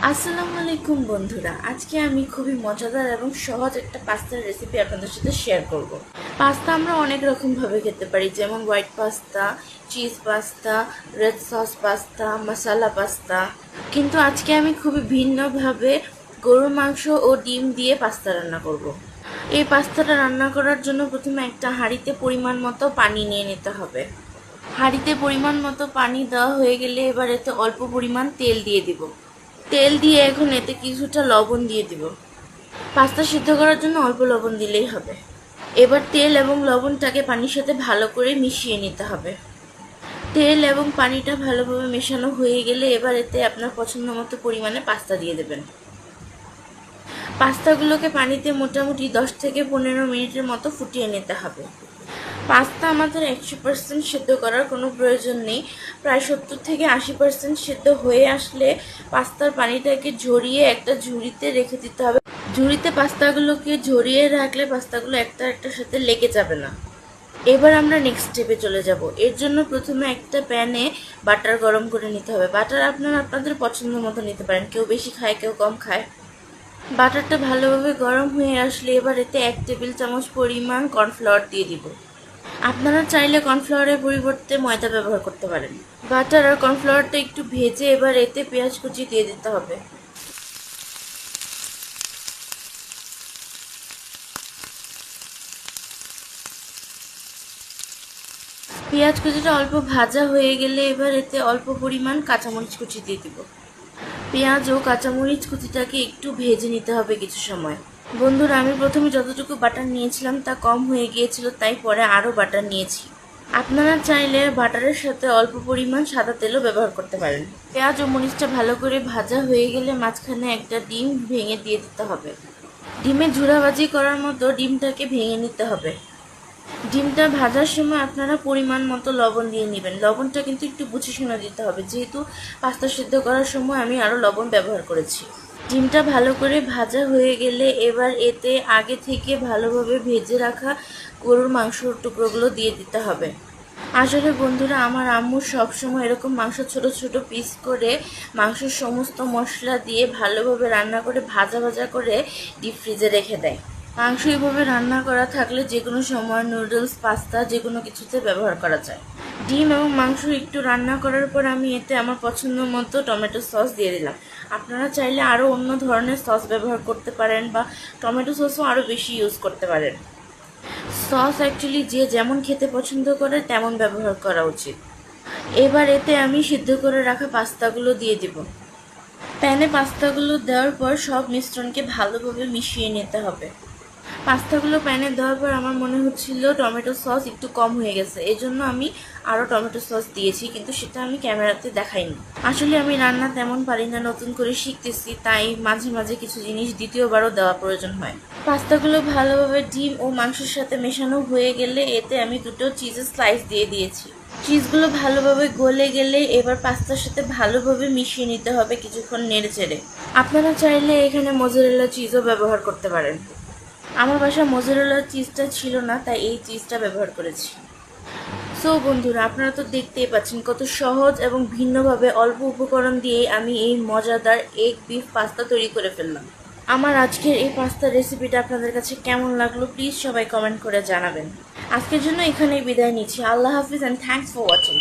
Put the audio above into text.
আসসালামু আলাইকুম বন্ধুরা, আজকে আমি খুবই মজাদার এবং সহজ একটা পাস্তার রেসিপি আপনাদের সাথে শেয়ার করব। পাস্তা আমরা অনেক রকমভাবে খেতে পারি, যেমন white pasta, cheese pasta, red sauce pasta, মশলা পাস্তা। কিন্তু আজকে আমি খুবই ভিন্নভাবে গরুর মাংস ও ডিম দিয়ে পাস্তা রান্না করব। এই পাস্তাটা রান্না করার জন্য প্রথমে একটা হাঁড়িতে পরিমাণ মতো পানি নিয়ে নিতে হবে। হাঁড়িতে পরিমাণ মতো পানি দেওয়া হয়ে গেলে এবার এতে অল্প পরিমাণ তেল দিয়ে দিব। তেল দিয়ে এখন এতে কিছুটা লবণ দিয়ে দিব। পাস্তা সিদ্ধ করার জন্য অল্প লবণ দিলেই হবে। এবার তেল এবং লবণটাকে পানির সাথে ভালো করে মিশিয়ে নিতে হবে। তেল এবং পানিটা ভালোভাবে মেশানো হয়ে গেলে এবার এতে আপনার পছন্দ মতো পরিমাণে পাস্তা দিয়ে দেবেন। পাস্তাগুলোকে পানিতে মোটামুটি 10 থেকে 15 মিনিটের মতো ফুটিয়ে নিতে হবে। পাস্তা আমাদের 100% সিদ্ধ করার কোনো প্রয়োজন নেই। প্রায় 70 থেকে 80% সিদ্ধ হয়ে আসলে পাস্তার পানিটাকে ঝরিয়ে একটা ঝুড়িতে রেখে দিতে হবে। ঝুড়িতে পাস্তাগুলোকে ঝরিয়ে রাখলে পাস্তাগুলো একটা একটার সাথে লেগে যাবে না। এবার আমরা নেক্সট স্টেপে চলে যাব। এর জন্য প্রথমে একটা প্যানে বাটার গরম করে নিতে হবে। বাটার আপনারা আপনাদের পছন্দ মতো নিতে পারেন, কেউ বেশি খায় কেউ কম খায়। বাটারটা ভালোভাবে গরম হয়ে আসলে এবার এতে 1 টেবিল চামচ পরিমাণ কর্নফ্লাওয়ার দিয়ে দিব। আপনারা চাইলে কর্নফ্লাওয়ারের পরিবর্তে ময়দা ব্যবহার করতে পারেন। বাটার আর কর্নফ্লাওয়ারটা একটু ভেজে এবার এতে পেঁয়াজ কুচি দিয়ে দিতে হবে। পেঁয়াজ কুচিটা অল্প ভাজা হয়ে গেলে এবার এতে অল্প পরিমাণ কাঁচামরিচ কুচি দিয়ে দিব। পেঁয়াজ ও কাঁচামরিচ কুচিটাকে একটু ভেজে নিতে হবে কিছু সময়। বন্ধুরা, আমি প্রথমে যতটুকু বাটার নিয়েছিলাম তা কম হয়ে গিয়েছিল, তাই পরে আরও বাটার নিয়েছি। আপনারা চাইলে বাটারের সাথে অল্প পরিমাণ সাদা তেলও ব্যবহার করতে পারেন। পেঁয়াজ ও মরিচটা ভালো করে ভাজা হয়ে গেলে মাঝখানে একটা ডিম ভেঙে দিয়ে দিতে হবে। ডিমে ঝুরাভাজি করার মতো ডিমটাকে ভেঙে নিতে হবে। ডিমটা ভাজার সময় আপনারা পরিমাণ মতো লবণ দিয়ে নেবেন। লবণটা কিন্তু একটু বুঝে শুনে দিতে হবে, যেহেতু পাস্তা সিদ্ধ করার সময় আমি আরও লবণ ব্যবহার করেছি। ডিমটা ভালো করে ভাজা হয়ে গেলে এবার এতে আগে থেকে ভালোভাবে ভেজে রাখা গরুর মাংসর টুকরোগুলো দিয়ে দিতে হবে। আসলে বন্ধুরা, আমার আম্মু সবসময় এরকম মাংস ছোট ছোট পিস করে মাংসের সমস্ত মশলা দিয়ে ভালোভাবে রান্না করে ভাজা ভাজা করে ডিপ ফ্রিজে রেখে দেয়। মাংস এভাবে রান্না করা থাকলে যে কোনো সময় নুডলস, পাস্তা যে কোনো কিছুতে ব্যবহার করা যায়। ডিম এবং মাংস একটু রান্না করার পর আমি এতে আমার পছন্দ মতো টমেটো সস দিয়ে দিলাম। আপনারা চাইলে আরও অন্য ধরনের সস ব্যবহার করতে পারেন বা টমেটো সসও আরও বেশি ইউজ করতে পারেন। সস অ্যাকচুয়ালি যে যেমন খেতে পছন্দ করে তেমন ব্যবহার করা উচিত। এবার এতে আমি সিদ্ধ করে রাখা পাস্তাগুলো দিয়ে দিব। প্যানে পাস্তাগুলো দেওয়ার পর সব মিশ্রণকে ভালোভাবে মিশিয়ে নিতে হবে। পাস্তাগুলো প্যানে দেওয়ার পর আমার মনে হচ্ছিল টমেটো সস একটু কম হয়ে গেছে, এজন্য আমি আরও টমেটো সস দিয়েছি, কিন্তু সেটা আমি ক্যামেরাতে দেখাইনি। আসলে আমি রান্না তেমন পারি না, নতুন করে শিখতেছি, তাই মাঝে মাঝে কিছু জিনিস দ্বিতীয়বারও দেওয়া প্রয়োজন হয়। পাস্তাগুলো ভালোভাবে ডিম ও মাংসের সাথে মেশানো হয়ে গেলে এতে আমি 2টো চিজের স্লাইস দিয়ে দিয়েছি। চিজগুলো ভালোভাবে গলে গেলে এবার পাস্তার সাথে ভালোভাবে মিশিয়ে নিতে হবে কিছুক্ষণ নেড়ে চেড়ে। আপনারা চাইলে এখানে মোজারেলা চিজও ব্যবহার করতে পারেন। আমার বাসায় মোজারেলা চিজটা ছিল না, তাই এই চিজটা ব্যবহার করেছি। সো বন্ধুরা, আপনারা তো দেখতেই পাচ্ছেন কত সহজ এবং ভিন্নভাবে অল্প উপকরণ দিয়ে আমি এই মজাদার এগ বিফ পাস্তা তৈরি করে ফেললাম। আমার আজকের এই পাস্তার রেসিপিটা আপনাদের কাছে কেমন লাগলো প্লিজ সবাই কমেন্ট করে জানাবেন। আজকের জন্য এখানেই বিদায় নিচ্ছি। আল্লাহ হাফিজ অ্যান্ড থ্যাঙ্কস ফর ওয়াচিং।